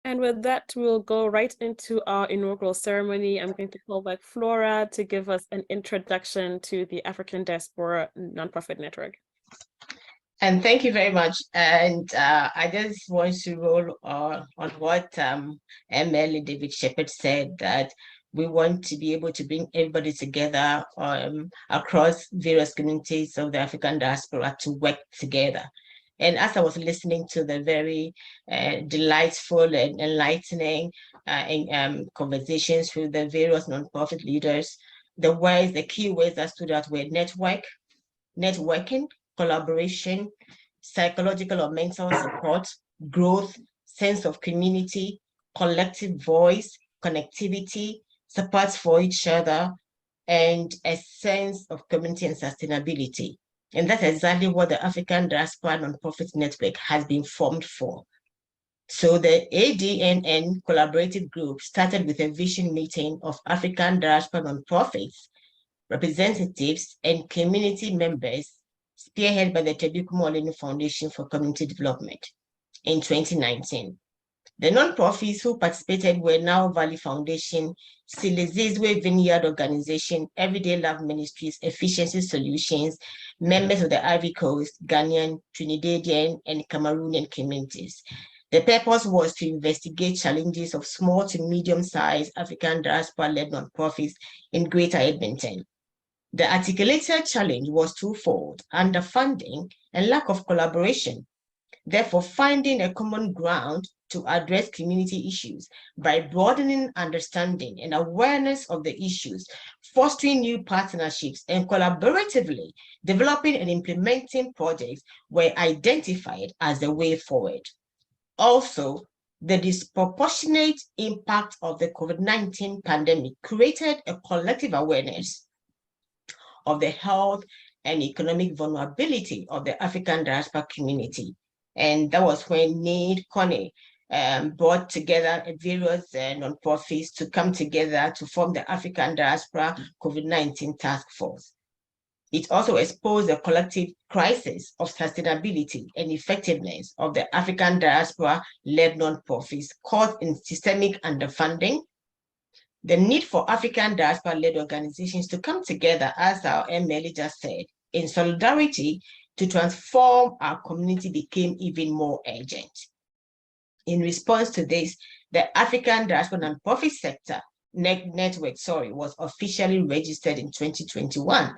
And with that, we'll go right into our inaugural ceremony. I'm going to call back Flora to give us an introduction to the African Diaspora Nonprofit Network. And thank you very much. And I just want to roll on what ML David Shepherd said, that we want to be able to bring everybody together across various communities of the African diaspora to work together. And as I was listening to the very delightful and enlightening conversations with the various nonprofit leaders, the key words that stood out were networking, collaboration, psychological or mental support, growth, sense of community, collective voice, connectivity, support for each other, and a sense of community and sustainability. And that's exactly what the African Diaspora Nonprofit Network has been formed for. So the ADNN collaborative group started with a vision meeting of African diaspora nonprofits, representatives, and community members, spearheaded by the Teduku Molinu Foundation for Community Development in 2019. The nonprofits who participated were Now Valley Foundation, Silizizwe Vineyard Organization, Everyday Love Ministries, Efficiency Solutions, members of the Ivory Coast, Ghanaian, Trinidadian, and Cameroonian communities. The purpose was to investigate challenges of small to medium-sized African diaspora-led nonprofits in Greater Edmonton. The articulated challenge was twofold: underfunding and lack of collaboration. Therefore, finding a common ground to address community issues by broadening understanding and awareness of the issues, fostering new partnerships, and collaboratively developing and implementing projects were identified as the way forward. Also, the disproportionate impact of the COVID-19 pandemic created a collective awareness of the health and economic vulnerability of the African diaspora community. And that was when Need Connie brought together various nonprofits to come together to form the African Diaspora COVID-19 Task Force. It also exposed the collective crisis of sustainability and effectiveness of the African diaspora-led nonprofits caused in systemic underfunding, the need for African diaspora-led organizations to come together, as our MLA just said, in solidarity to transform our community became even more urgent. In response to this, the African Diaspora Nonprofit Sector Network was officially registered in 2021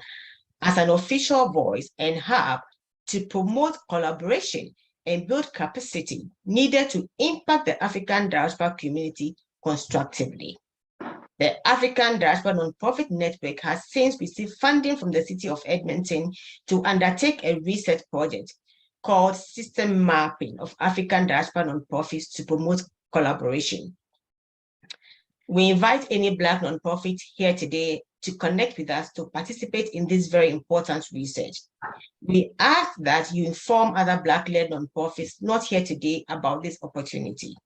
as an official voice and hub to promote collaboration and build capacity needed to impact the African diaspora community constructively. The African Diaspora Nonprofit Network has since received funding from the City of Edmonton to undertake a research project called System Mapping of African Diaspora Nonprofits to promote collaboration. We invite any Black nonprofit here today to connect with us to participate in this very important research. We ask that you inform other Black-led nonprofits not here today about this opportunity.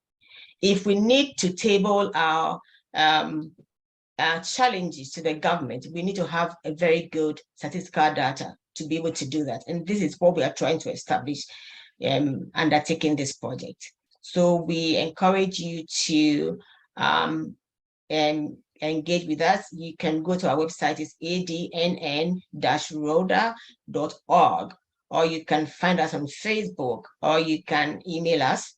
If we need to table our challenges to the government, we need to have a very good statistical data to be able to do that. And this is what we are trying to establish undertaking this project. So we encourage you to engage with us. You can go to our website, it's adnn-roda.org, or you can find us on Facebook, or you can email us,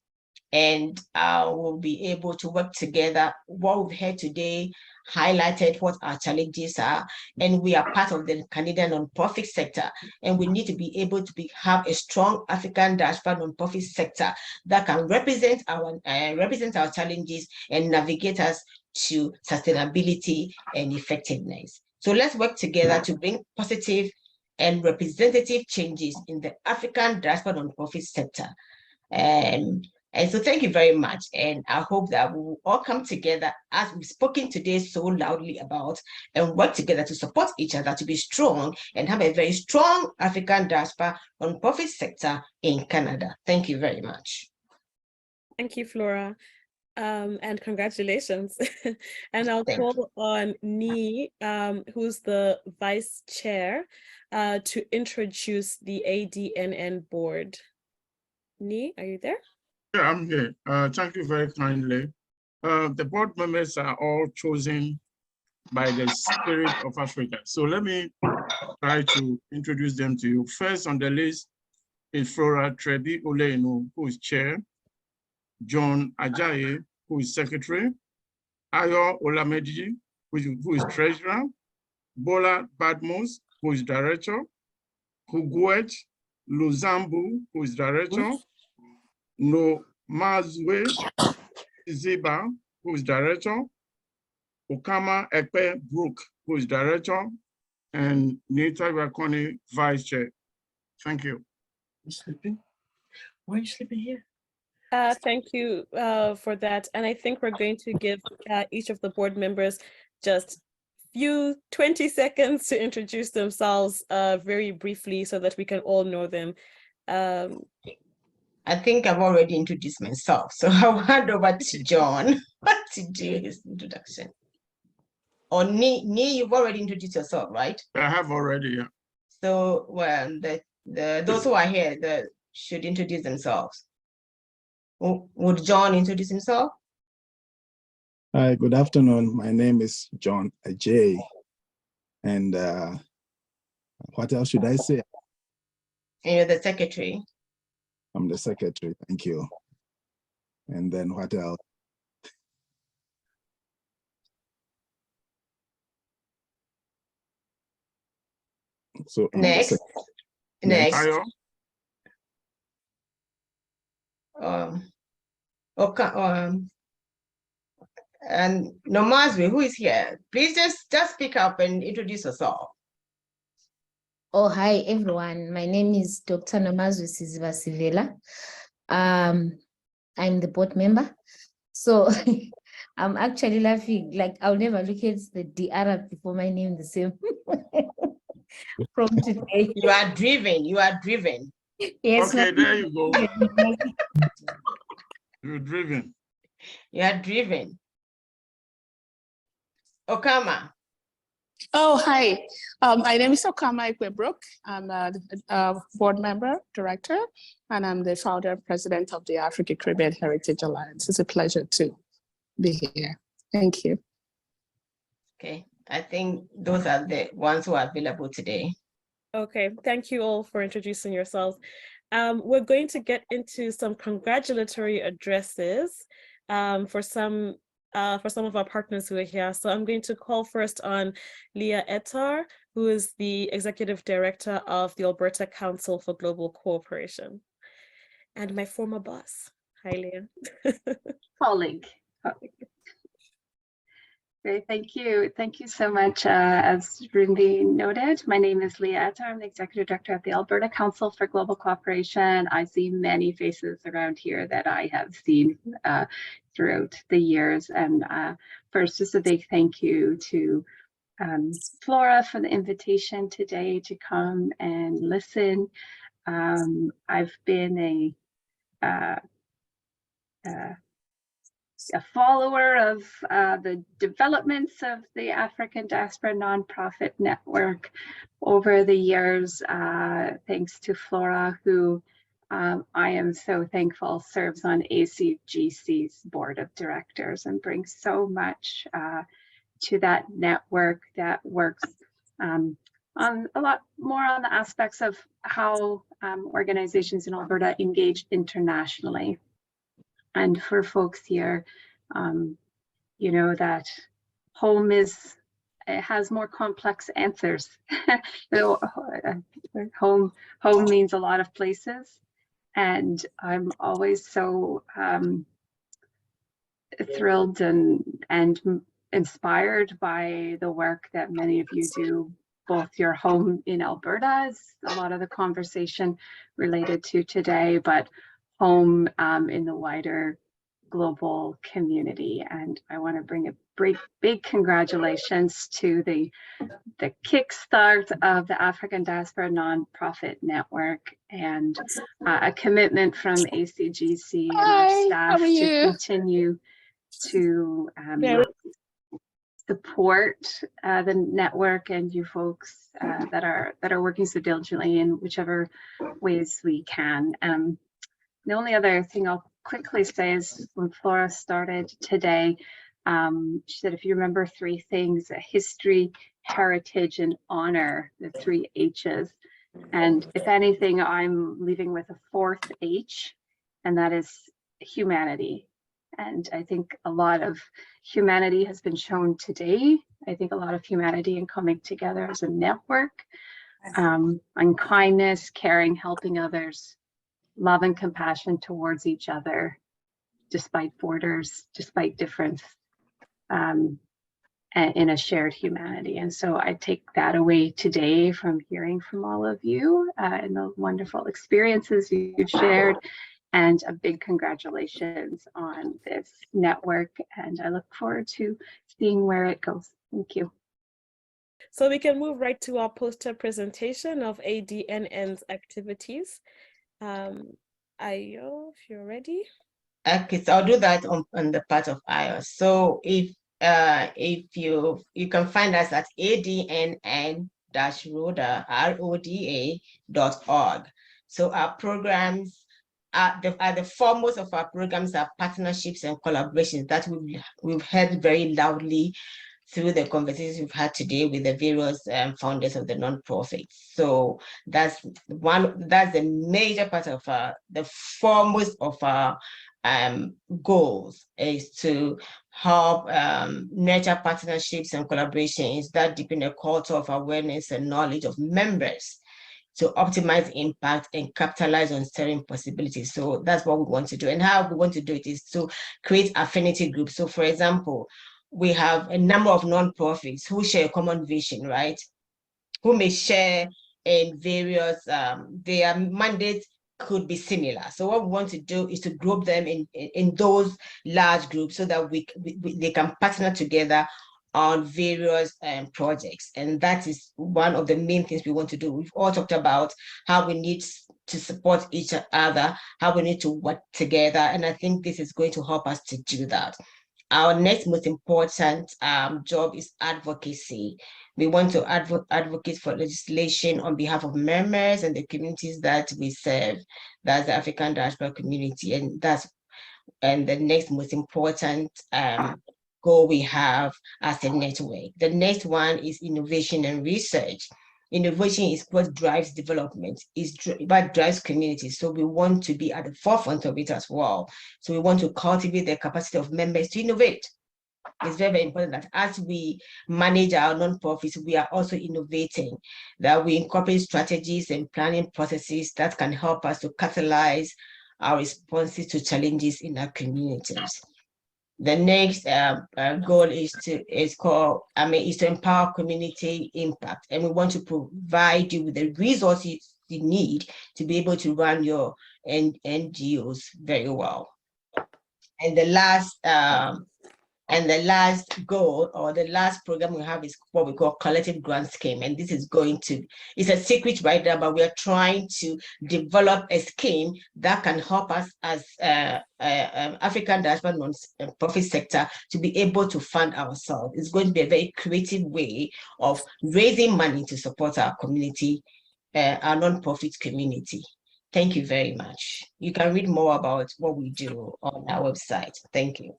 and we'll be able to work together. What we've heard today highlighted what our challenges are, and we are part of the Canadian nonprofit sector, and we need to be able to have a strong African diaspora nonprofit sector that can represent our challenges and navigate us to sustainability and effectiveness. So let's work together to bring positive and representative changes in the African diaspora nonprofit sector. And so thank you very much. And I hope that we will all come together as we've spoken today so loudly about, and work together to support each other to be strong and have a very strong African diaspora nonprofit sector in Canada. Thank you very much. Thank you, Flora. And congratulations. And I'll call on Ni, who's the vice chair, to introduce the ADNN board. Ni, are you there? Yeah, I'm here. Thank you very kindly. The board members are all chosen by the spirit of Africa. So let me try to introduce them to you. First on the list is Flora Trebi Oleinu, who is chair, John Ajayi, who is secretary, Ayo Olamedi, who is treasurer, Bola Badmus, who is director, Huguet Luzambu, who is director, No Mazwe Ziba, who is director, Okama Ekpe Brook, who is director, and Nita Wakoni, vice chair. Thank you. You sleeping? Why are you sleeping here? Thank you for that. And I think we're going to give each of the board members just few 20 seconds to introduce themselves very briefly so that we can all know them. I think I've already introduced myself, so I'll hand over to John to do his introduction. Or Ni, you've already introduced yourself, right? I have already, yeah. So, well, those who are here should introduce themselves. Would John introduce himself? Hi, good afternoon. My name is John Ajay. And what else should I say? And you're the secretary. I'm the secretary, thank you. And then what else? So Next. Ayo. Okay. And Nomazwe, who is here? Please just speak up and introduce yourself. Oh, hi, everyone. My name is Dr. Nomazwe Siziva Sivela. I'm the board member. So I'm actually laughing, like I'll never look at the DR before my name the same from today. You are driven. Yes. Okay, there you go. You're driven. You are driven. Okama. Oh, hi. My name is Okama Ekwe-Brook. I'm a board member, director, and I'm the founder and president of the African Caribbean Heritage Alliance. It's a pleasure to be here. Thank you. Okay, I think those are the ones who are available today. Okay, thank you all for introducing yourselves. We're going to get into some congratulatory addresses for some of our partners who are here. So I'm going to call first on Leah Etar, who is the Executive Director of the Alberta Council for Global Cooperation, and my former boss. Hi, Leah. Colleague. Great, thank you. Thank you so much. As Rundi noted, my name is Leah Etar. I'm the Executive Director of the Alberta Council for Global Cooperation. I see many faces around here that I have seen throughout the years. And first, just a big thank you to Flora for the invitation today to come and listen. I've been a follower of the developments of the African Diaspora Nonprofit Network over the years, thanks to Flora, who I am so thankful serves on ACGC's board of directors and brings so much to that network that works on a lot more on the aspects of how organizations in Alberta engage internationally. And for folks here, you know that home has more complex answers. Home means a lot of places, and I'm always so thrilled and inspired by the work that many of you do. Both your home in Alberta is a lot of the conversation related to today, but home in the wider global community. And I want to bring a big congratulations to the kickstart of the African Diaspora Nonprofit Network and a commitment from ACGC and our staff to continue to support the network and you folks that are working so diligently in whichever ways we can. The only other thing I'll quickly say is when Flora started today, she said, if you remember three things, history, heritage, and honor, the three H's. And if anything, I'm leaving with a fourth H, and that is humanity. And I think a lot of humanity has been shown today. I think a lot of humanity in coming together as a network, and kindness, caring, helping others, love and compassion towards each other, despite borders, despite difference, in a shared humanity. And so I take that away today from hearing from all of you and the wonderful experiences you've shared, and a big congratulations on this network. And I look forward to seeing where it goes. Thank you. So we can move right to our poster presentation of ADNN's activities. Ayo, if you're ready. Okay, so I'll do that on the part of Ayo. So if you can find us at adnn-roda.org. So our programs are the foremost of our programs are partnerships and collaborations that we've heard very loudly through the conversations we've had today with the various founders of the nonprofits. So that's the major part of the foremost of our goals, is to help nurture partnerships and collaborations that deepen the culture of awareness and knowledge of members to optimize impact and capitalize on certain possibilities. So that's what we want to do. And how we want to do it is to create affinity groups. So for example, we have a number of nonprofits who share a common vision, right? Who may share in various, their mandates could be similar. So what we want to do is to group them in those large groups so that they can partner together on various projects. And that is one of the main things we want to do. We've all talked about how we need to support each other, how we need to work together. And I think this is going to help us to do that. Our next most important job is advocacy. We want to advocate for legislation on behalf of members and the communities that we serve. That's the African diaspora community. And the next most important goal we have as a network. The next one is innovation and research. Innovation is what drives development, is what drives communities. So we want to be at the forefront of it as well. So we want to cultivate the capacity of members to innovate. It's very, very important that as we manage our nonprofits, we are also innovating, that we incorporate strategies and planning processes that can help us to catalyze our responses to challenges in our communities. The next goal is to empower community impact, and we want to provide you with the resources you need to be able to run your NGOs very well. And the last goal, or the last program we have, is what we call collective grant scheme. And this is it's a secret right now, but we are trying to develop a scheme that can help us as African diaspora nonprofit sector to be able to fund ourselves. It's going to be a very creative way of raising money to support our community, our nonprofit community. Thank you very much. You can read more about what we do on our website. Thank you.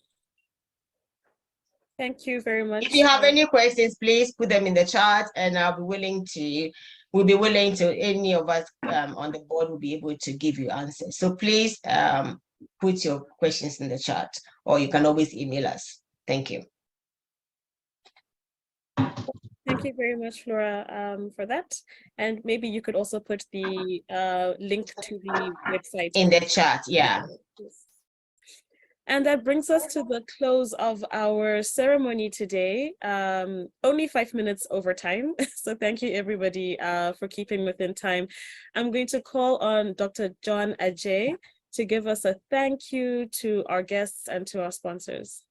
Thank you very much. If you have any questions, please put them in the chat, and we'll be willing to, any of us on the board will be able to give you answers. So please put your questions in the chat, or you can always email us. Thank you. Thank you very much, Flora, for that. And maybe you could also put the link to the website in the chat, yeah. And that brings us to the close of our ceremony today. Only 5 minutes over time. So thank you everybody for keeping within time. I'm going to call on Dr. John Ajay to give us a thank you to our guests and to our sponsors.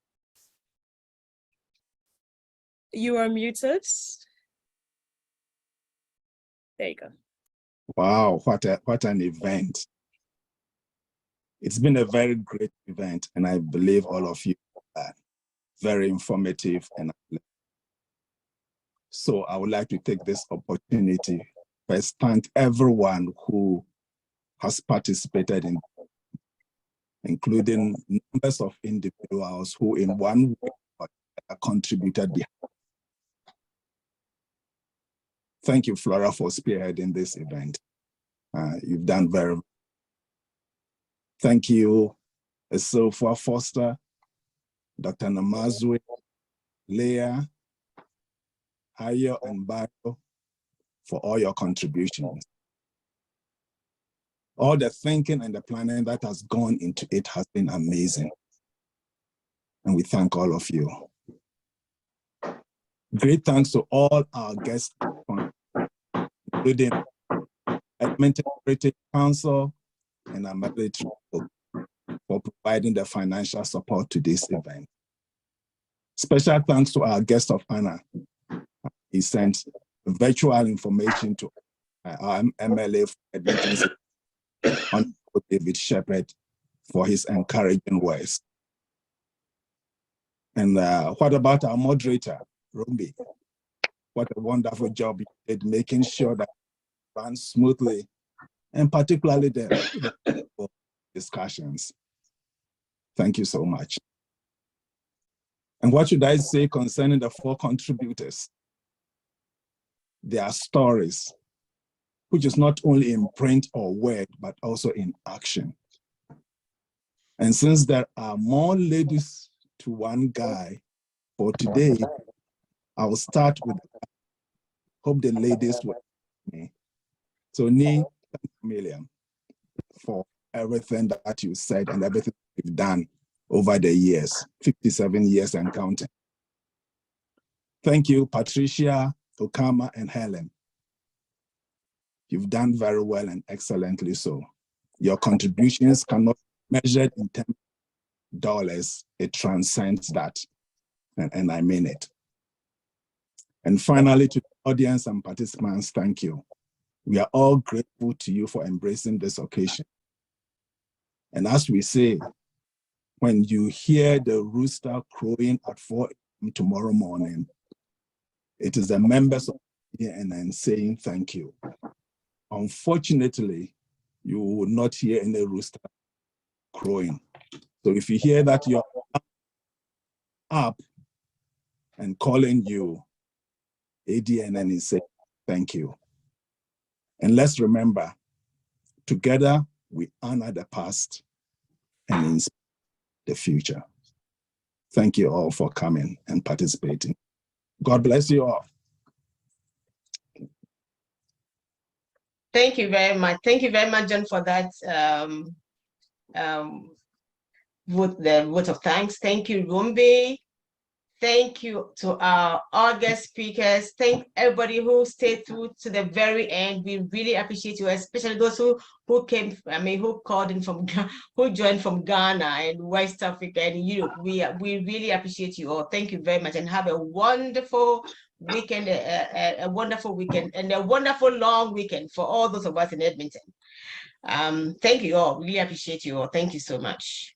You are muted. There you go. Wow, what an event. It's been a very great event, and I believe all of you are very informative. And so I would like to take this opportunity to thank everyone who has participated in. including numbers of individuals who in one way or another contributed behind. Thank you, Flora, for spearheading this event. You've done very well. Thank you, Sophia Foster, Dr. Namazwe, Leah, Ayo, and Bayo for all your contributions. All the thinking and the planning that has gone into it has been amazing. And we thank all of you. Great thanks to all our guests, including Edmonton Heritage Council and our military for providing the financial support to this event. Special thanks to our guest of honor. He sent virtual information to our MLA for Edmonton, on David Shepherd, for his encouraging words. And what about our moderator, Rumbi? What a wonderful job you did making sure that it ran smoothly, and particularly the discussions. Thank you so much. And what should I say concerning the 4 contributors? Their stories, which is not only in print or word, but also in action. And since there are more ladies to one guy for today, I will start with, hope the ladies will me. So thank you, Milliam, for everything that you said and everything you've done over the years, 57 years and counting. Thank you, Patricia, Okama, and Helen. You've done very well and excellently so. Your contributions cannot be measured in terms of dollars. It transcends that, and I mean it. And finally, to the audience and participants, thank you. We are all grateful to you for embracing this occasion. And as we say, when you hear the rooster crowing at 4 a.m. tomorrow morning, it is the members of CNN saying thank you. Unfortunately, you will not hear any rooster crowing. So if you hear that you're up and calling you, ADNN is saying thank you. And let's remember, together we honor the past and inspire the future. Thank you all for coming and participating. God bless you all. Thank you very much. Thank you very much, John, for that vote of thanks. Thank you, Rumbi. Thank you to our August speakers. Thank everybody who stayed through to the very end. We really appreciate you, especially those who came, who called in from, who joined from Ghana and West Africa and Europe. We really appreciate you all. Thank you very much, and have a wonderful weekend, a wonderful weekend, and a wonderful long weekend for all those of us in Edmonton. Thank you all. Really appreciate you all. Thank you so much.